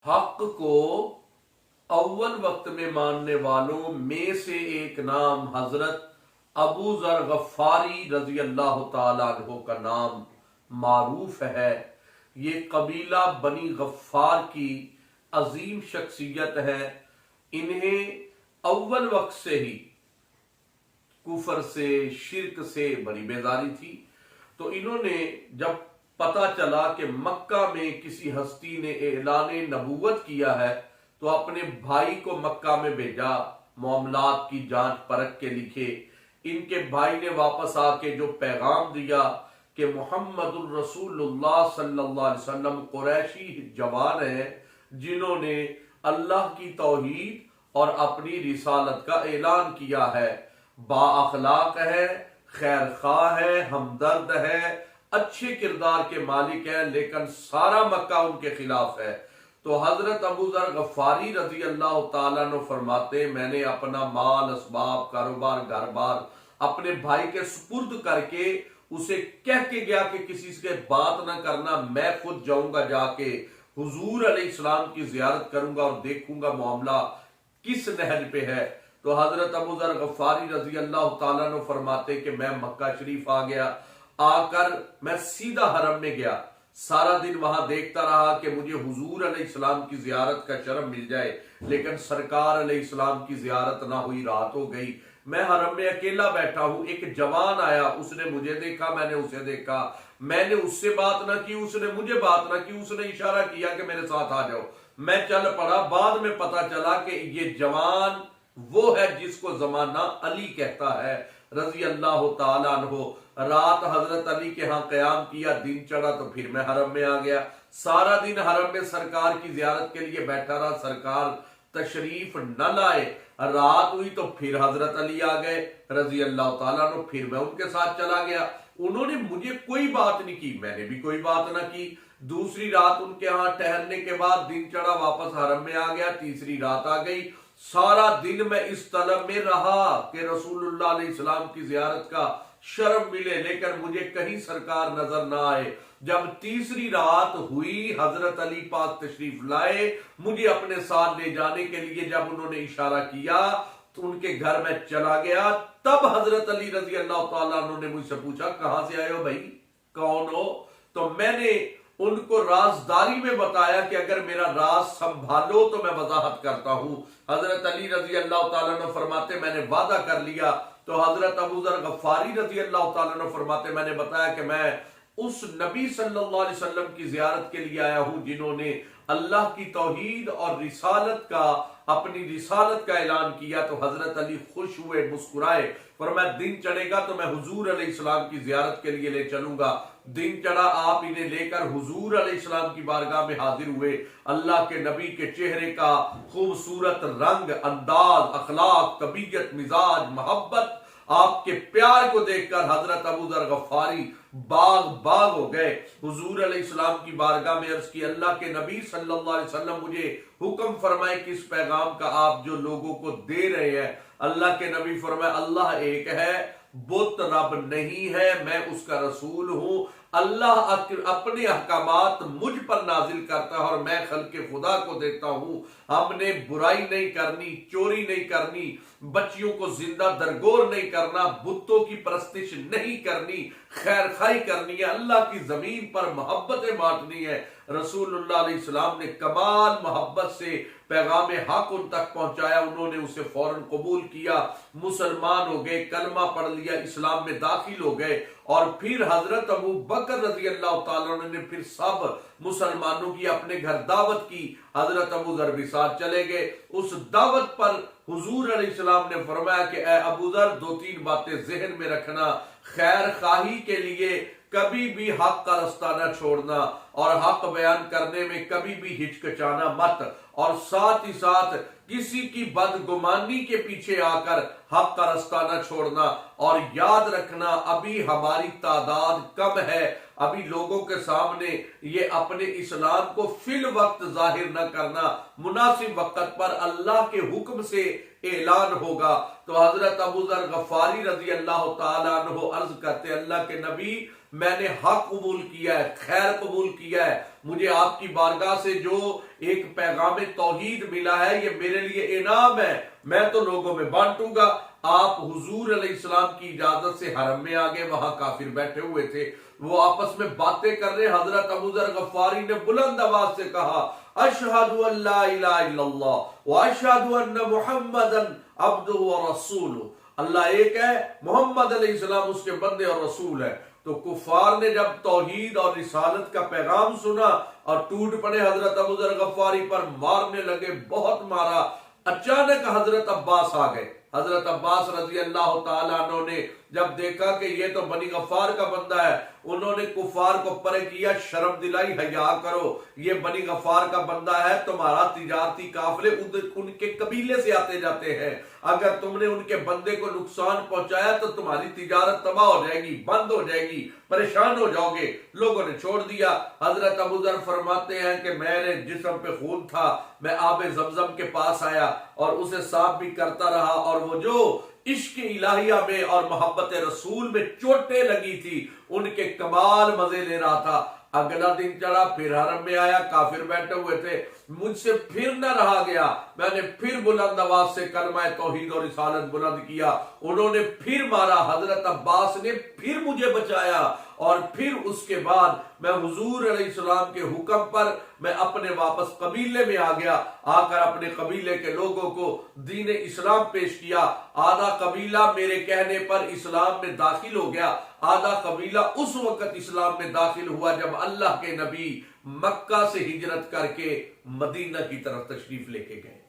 حق کو اول وقت میں ماننے والوں میں سے ایک نام حضرت ابو ذر غفاری رضی اللہ تعالیٰ عنہ کا نام معروف ہے۔ یہ قبیلہ بنی غفار کی عظیم شخصیت ہے۔ انہیں اول وقت سے ہی کفر سے، شرک سے بڑی بیزاری تھی، تو انہوں نے جب پتا چلا کہ مکہ میں کسی ہستی نے اعلان نبوت کیا ہے تو اپنے بھائی کو مکہ میں بھیجا معاملات کی جانچ پرکھ کے لکھے۔ ان کے بھائی نے واپس آ کے جو پیغام دیا کہ محمد الرسول اللہ صلی اللہ علیہ وسلم قریشی جوان ہیں جنہوں نے اللہ کی توحید اور اپنی رسالت کا اعلان کیا ہے، با اخلاق ہے، خیر خواہ ہے، ہمدرد ہے، اچھے کردار کے مالک ہیں، لیکن سارا مکہ ان کے خلاف ہے۔ تو حضرت ابو ذر غفاری رضی اللہ تعالیٰ عنہ فرماتے میں نے اپنا مال، اسباب، کاروبار، گھر بار اپنے بھائی کے سپرد کر کے اسے کہہ کے گیا کہ کسی سے بات نہ کرنا، میں خود جاؤں گا، جا کے حضور علیہ السلام کی زیارت کروں گا اور دیکھوں گا معاملہ کس نہج پہ ہے۔ تو حضرت ابو ذر غفاری رضی اللہ تعالیٰ عنہ فرماتے کہ میں مکہ شریف آ گیا، آ کر میں سیدھا حرم میں گیا، سارا دن وہاں دیکھتا رہا کہ مجھے حضور علیہ السلام کی زیارت کا شرف مل جائے، لیکن سرکار علیہ السلام کی زیارت نہ ہوئی، رات ہو گئی۔ میں حرم میں اکیلا بیٹھا ہوں، ایک جوان آیا، اس نے مجھے دیکھا، میں نے اسے دیکھا، میں نے اس سے بات نہ کی، اس نے مجھے بات نہ کی، اس نے اشارہ کیا کہ میرے ساتھ آ جاؤ، میں چل پڑا۔ بعد میں پتا چلا کہ یہ جوان وہ ہے جس کو زمانہ علی کہتا ہے رضی اللہ تعالیٰ عنہ۔ رات حضرت علی کے ہاں قیام کیا، دن چڑھا تو پھر میں حرم میں آ گیا، سارا دن حرم میں سرکار کی زیارت کے لیے بیٹھا رہا، سرکار تشریف نہ لائے، رات ہوئی تو پھر حضرت علی آ گئے رضی اللہ تعالیٰ عنہ، پھر میں ان کے ساتھ چلا گیا، انہوں نے مجھے کوئی بات نہیں کی، میں نے بھی کوئی بات نہ کی۔ دوسری رات ان کے ہاں ٹہلنے کے بعد دن چڑھا، واپس حرم میں آ گیا، تیسری رات آ گئی، سارا دن میں اس طلب میں رہا کہ رسول اللہ علیہ السلام کی زیارت کا شرف ملے، لیکن مجھے کہیں سرکار نظر نہ آئے۔ جب تیسری رات ہوئی، حضرت علی پاک تشریف لائے مجھے اپنے ساتھ لے جانے کے لیے، جب انہوں نے اشارہ کیا تو ان کے گھر میں چلا گیا، تب حضرت علی رضی اللہ تعالیٰ عنہ نے مجھ سے پوچھا کہاں سے آئے ہو بھائی، کون ہو؟ تو میں نے ان کو رازداری میں بتایا کہ اگر میرا راز سنبھالو تو میں وضاحت کرتا ہوں۔ حضرت علی رضی اللہ تعالیٰ عنہ فرماتے میں نے وعدہ کر لیا۔ تو حضرت ابو ذر غفاری رضی اللہ تعالیٰ عنہ فرماتے میں نے بتایا کہ میں اس نبی صلی اللہ علیہ وسلم کی زیارت کے لیے آیا ہوں جنہوں نے اللہ کی توحید اور رسالت کا، اپنی رسالت کا اعلان کیا۔ تو حضرت علی خوش ہوئے، مسکرائے، فرمایا دن چڑھے گا تو میں حضور علیہ السلام کی زیارت کے لیے لے چلوں گا۔ دن چڑھا، آپ انہیں لے کر حضور علیہ السلام کی بارگاہ میں حاضر ہوئے۔ اللہ کے نبی کے چہرے کا خوبصورت رنگ، انداز، اخلاق، طبیعت، مزاج، محبت، آپ کے پیار کو دیکھ کر حضرت ابو ذر غفاری باغ ہو گئے۔ حضور علیہ السلام کی بارگاہ میں عرض کی اللہ کے نبی صلی اللہ علیہ وسلم مجھے حکم فرمائے کہ اس پیغام کا آپ جو لوگوں کو دے رہے ہیں۔ اللہ کے نبی فرمائے اللہ ایک ہے، بت رب نہیں ہے، میں اس کا رسول ہوں، اللہ اپنے احکامات مجھ پر نازل کرتا ہے اور میں خلق خدا کو دیتا ہوں۔ ہم نے برائی نہیں کرنی، چوری نہیں کرنی، بچیوں کو زندہ درگور نہیں کرنا، بتوں کی پرستش نہیں کرنی، خیر خواہی کرنی ہے، اللہ کی زمین پر محبتیں بانٹنی ہے۔ رسول اللہ علیہ السلام نے کمال محبت سے پیغام حق ان تک پہنچایا، انہوں نے اسے فوراً قبول کیا، مسلمان ہو گئے، کلمہ پڑھ لیا، اسلام میں داخل ہو گئے۔ اور پھر حضرت ابو بکر رضی اللہ تعالیٰ عنہ نے پھر سب مسلمانوں کی اپنے گھر دعوت کی، حضرت ابو ذر بھی ساتھ چلے گئے۔ اس دعوت پر حضور علیہ السلام نے فرمایا کہ اے ابو ذر دو تین باتیں ذہن میں رکھنا، خیر خواہی کے لیے کبھی بھی حق کا رستہ نہ چھوڑنا، اور حق بیان کرنے میں کبھی بھی ہچکچانا مت، اور ساتھ ہی ساتھ کسی کی بدگمانی کے پیچھے آ کر حق کا رستہ نہ چھوڑنا، اور یاد رکھنا ابھی ہماری تعداد کم ہے، ابھی لوگوں کے سامنے یہ اپنے اسلام کو فی الوقت ظاہر نہ کرنا، مناسب وقت پر اللہ کے حکم سے اعلان ہوگا۔ تو حضرت ابو ذر غفاری رضی اللہ تعالیٰ عنہ عرض کرتے اللہ کے نبی میں نے حق قبول کیا ہے، خیر قبول کیا ہے، مجھے آپ کی بارگاہ سے جو ایک پیغام توحید ملا ہے یہ میرے لیے انعام ہے، میں تو لوگوں میں بانٹوں گا۔ آپ حضور علیہ السلام کی اجازت سے حرم میں آگے، وہاں کافر بیٹھے ہوئے تھے، وہ آپس میں باتیں کر رہے۔ حضرت ابو ذر غفاری نے بلند آواز سے کہا اشہد ان لا الہ الا اللہ واشہد ان محمدا عبدہ ورسولہ، اللہ ایک ہے، محمد علیہ السلام اس کے بندے اور رسول ہے۔ تو کفار نے جب توحید اور رسالت کا پیغام سنا اور ٹوٹ پڑے، حضرت ابو ذر غفاری پر مارنے لگے، بہت مارا۔ اچانک حضرت عباس آ گئے۔ حضرت عباس رضی اللہ تعالیٰ عنہ نے جب دیکھا کہ یہ تو بنی غفار کا بندہ ہے، انہوں نے کفار کو پرے کیا، شرم دلائی، حیا کرو، یہ بنی غفار کا بندہ ہے، تمہارا تجارتی قافلے ان کے قبیلے سے آتے جاتے ہیں، اگر تم نے ان کے بندے کو نقصان پہنچایا تو تمہاری تجارت تباہ ہو جائے گی، بند ہو جائے گی، پریشان ہو جاؤ گے۔ لوگوں نے چھوڑ دیا۔ حضرت ابو ذر فرماتے ہیں کہ میرے جسم پہ خون تھا، میں آب زمزم کے پاس آیا اور اسے صاف بھی کرتا رہا، اور وہ جو عشق الہیہ میں اور محبت رسول میں چوٹیں لگی تھی ان کے کمال مزے لے رہا تھا۔ اگلا دن چڑھا، پھر حرم میں آیا، کافر بیٹھے ہوئے تھے، مجھ سے پھر نہ رہا گیا، میں نے پھر بلند آواز سے کلمہ توحید اور رسالت بلند کیا، انہوں نے پھر مارا، حضرت عباس نے پھر مجھے بچایا، اور پھر اس کے بعد میں حضور علیہ السلام کے حکم پر میں اپنے واپس قبیلے میں آ گیا، آ کر اپنے قبیلے کے لوگوں کو دین اسلام پیش کیا۔ آدھا قبیلہ میرے کہنے پر اسلام میں داخل ہو گیا، آدھا قبیلہ اس وقت اسلام میں داخل ہوا جب اللہ کے نبی مکہ سے ہجرت کر کے مدینہ کی طرف تشریف لے کے گئے۔